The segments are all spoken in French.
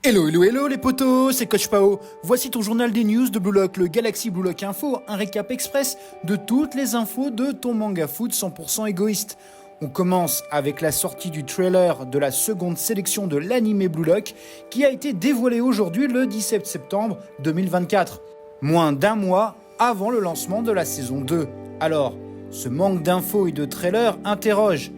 Hello, hello, hello les potos, c'est Coach Pao. Voici ton journal des news de Blue Lock, le Galaxy Blue Lock Info, un récap express de toutes les infos de ton manga foot 100% égoïste. On commence avec la sortie du trailer de la seconde sélection de l'anime Blue Lock qui a été dévoilé aujourd'hui le 17 septembre 2024, moins d'un mois avant le lancement de la saison 2. Alors, ce manque d'infos et de trailers interroge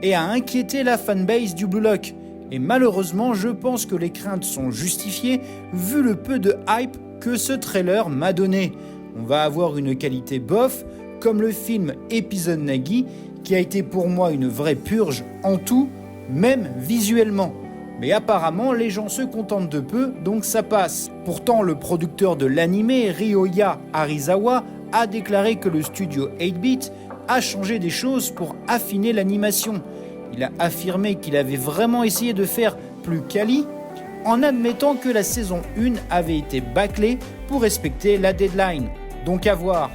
et a inquiété la fanbase du Blue Lock. Et malheureusement, je pense que les craintes sont justifiées vu le peu de hype que ce trailer m'a donné. On va avoir une qualité bof, comme le film Épisode Nagi, qui a été pour moi une vraie purge en tout, même visuellement. Mais apparemment, les gens se contentent de peu, donc ça passe. Pourtant, le producteur de l'anime, Ryoya Arizawa, a déclaré que le studio 8-bit a changé des choses pour affiner l'animation. Il a affirmé qu'il avait vraiment essayé de faire plus quali en admettant que la saison 1 avait été bâclée pour respecter la deadline. Donc à voir.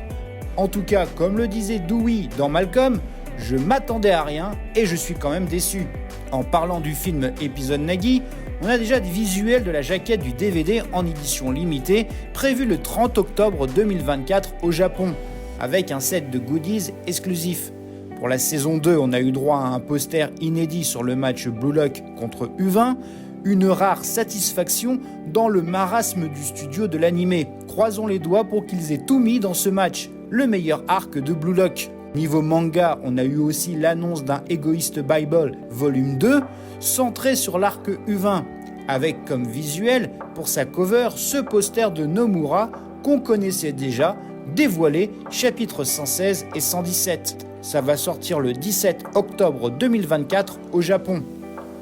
En tout cas, comme le disait Dewey dans Malcolm, je m'attendais à rien et je suis quand même déçu. En parlant du film Épisode Nagi, on a déjà des visuels de la jaquette du DVD en édition limitée prévu le 30 octobre 2024 au Japon, avec un set de goodies exclusifs. Pour la saison 2, on a eu droit à un poster inédit sur le match Blue Lock contre U20, une rare satisfaction dans le marasme du studio de l'anime. Croisons les doigts pour qu'ils aient tout mis dans ce match, le meilleur arc de Blue Lock. Niveau manga, on a eu aussi l'annonce d'un Egoist Bible volume 2, centré sur l'arc U20, avec comme visuel, pour sa cover, ce poster de Nomura qu'on connaissait déjà, dévoilé chapitres 116 et 117. Ça va sortir le 17 octobre 2024 au Japon.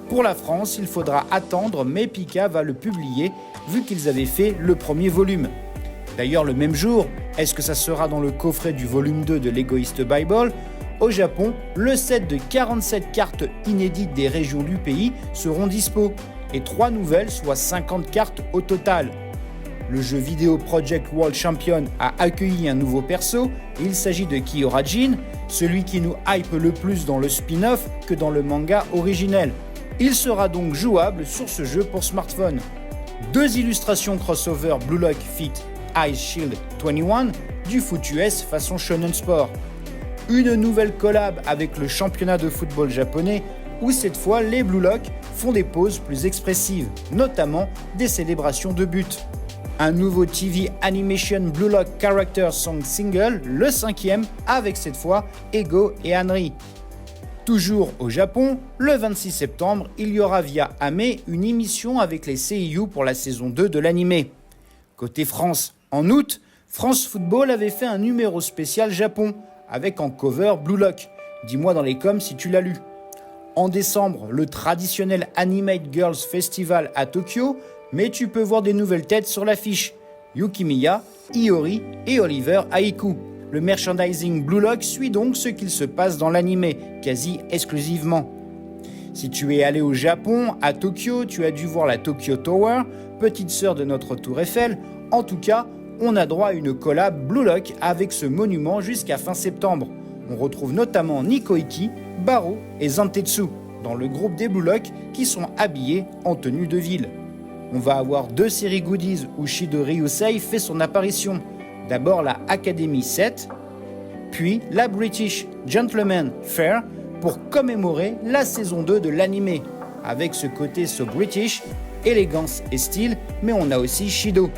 Pour la France, il faudra attendre, mais Pika va le publier vu qu'ils avaient fait le premier volume. D'ailleurs, le même jour, est-ce que ça sera dans le coffret du volume 2 de l'Egoist Bible ? Au Japon, le set de 47 cartes inédites des régions du pays seront dispo, et 3 nouvelles, soit 50 cartes au total. Le jeu vidéo Project World Champion a accueilli un nouveau perso, il s'agit de Kyorajin, celui qui nous hype le plus dans le spin-off que dans le manga originel. Il sera donc jouable sur ce jeu pour smartphone. 2 illustrations crossover Blue Lock Fit Ice Shield 21 du foot US façon Shonen Sport. Une nouvelle collab avec le championnat de football japonais où cette fois les Blue Lock font des poses plus expressives, notamment des célébrations de buts. Un nouveau TV Animation Blue Lock Character Song Single, le 5e, avec cette fois Ego et Henry. Toujours au Japon, le 26 septembre, il y aura via Ame une émission avec les seiyuu pour la saison 2 de l'anime. Côté France, en août, France Football avait fait un numéro spécial Japon, avec en cover Blue Lock. Dis-moi dans les coms si tu l'as lu. En décembre, le traditionnel Animate Girls Festival à Tokyo, mais tu peux voir des nouvelles têtes sur l'affiche. Yukimiya, Iori et Oliver Haiku. Le merchandising Blue Lock suit donc ce qu'il se passe dans l'anime, quasi exclusivement. Si tu es allé au Japon, à Tokyo, tu as dû voir la Tokyo Tower, petite sœur de notre tour Eiffel. En tout cas, on a droit à une collab Blue Lock avec ce monument jusqu'à fin septembre. On retrouve notamment Nikoiki, Baro et Zantetsu dans le groupe des Blue Lock qui sont habillés en tenue de ville. On va avoir 2 séries goodies où Shido Ryusei fait son apparition. D'abord la Academy 7, puis la British Gentleman Fair pour commémorer la saison 2 de l'anime, avec ce côté so British, élégance et style, mais on a aussi Shido.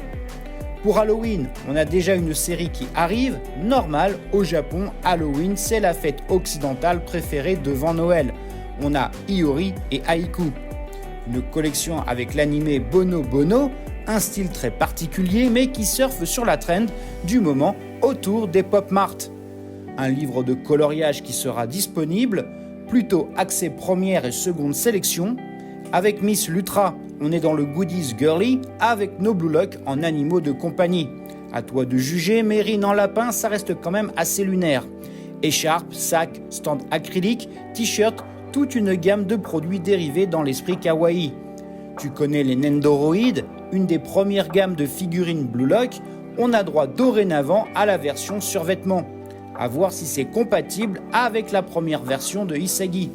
Pour Halloween, on a déjà une série qui arrive, normal, au Japon, Halloween c'est la fête occidentale préférée devant Noël. On a Iori et Haiku. Une collection avec l'anime Bono Bono, un style très particulier mais qui surfe sur la trend du moment autour des pop mart. Un livre de coloriage qui sera disponible, plutôt axé première et seconde sélection. Avec Miss Lutra, on est dans le goodies girly avec nos Blue Lock en animaux de compagnie. À toi de juger, mais Rin en lapin, ça reste quand même assez lunaire. Écharpe, sac, stand acrylique, t-shirt, toute une gamme de produits dérivés dans l'esprit kawaii. Tu connais les Nendoroid, une des premières gammes de figurines Blue Lock, on a droit dorénavant à la version survêtement. À voir si c'est compatible avec la première version de Isagi.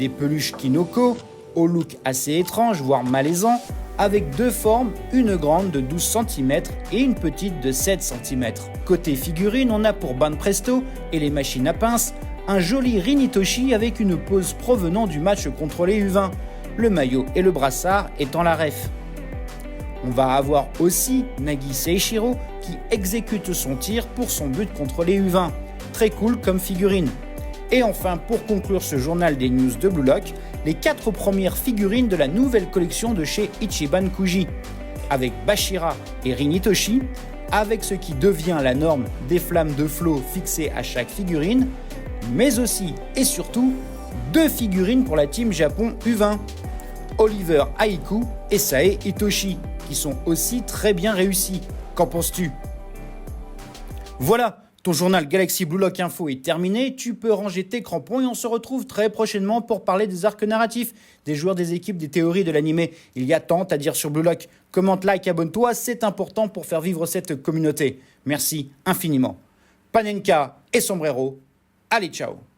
Des peluches Kinoko, au look assez étrange, voire malaisant, avec deux formes, une grande de 12 cm et une petite de 7 cm. Côté figurine, on a pour Banpresto et les machines à pince un joli Rinitoshi avec une pose provenant du match contre les U20, le maillot et le brassard étant la ref. On va avoir aussi Nagi Seishiro qui exécute son tir pour son but contre les U20. Très cool comme figurine. Et enfin, pour conclure ce journal des news de Blue Lock, les 4 premières figurines de la nouvelle collection de chez Ichiban Kuji, avec Bashira et Rinitoshi, avec ce qui devient la norme des flammes de flot fixées à chaque figurine, mais aussi et surtout 2 figurines pour la team Japon U20, Oliver Haiku et Sae Hitoshi, qui sont aussi très bien réussis. Qu'en penses-tu ? Voilà, ton journal Galaxy Blue Lock Info est terminé, tu peux ranger tes crampons et on se retrouve très prochainement pour parler des arcs narratifs, des joueurs, des équipes, des théories de l'animé. Il y a tant à dire sur Blue Lock. Commente, like, abonne-toi, c'est important pour faire vivre cette communauté. Merci infiniment. Panenka et Sombrero, allez ciao.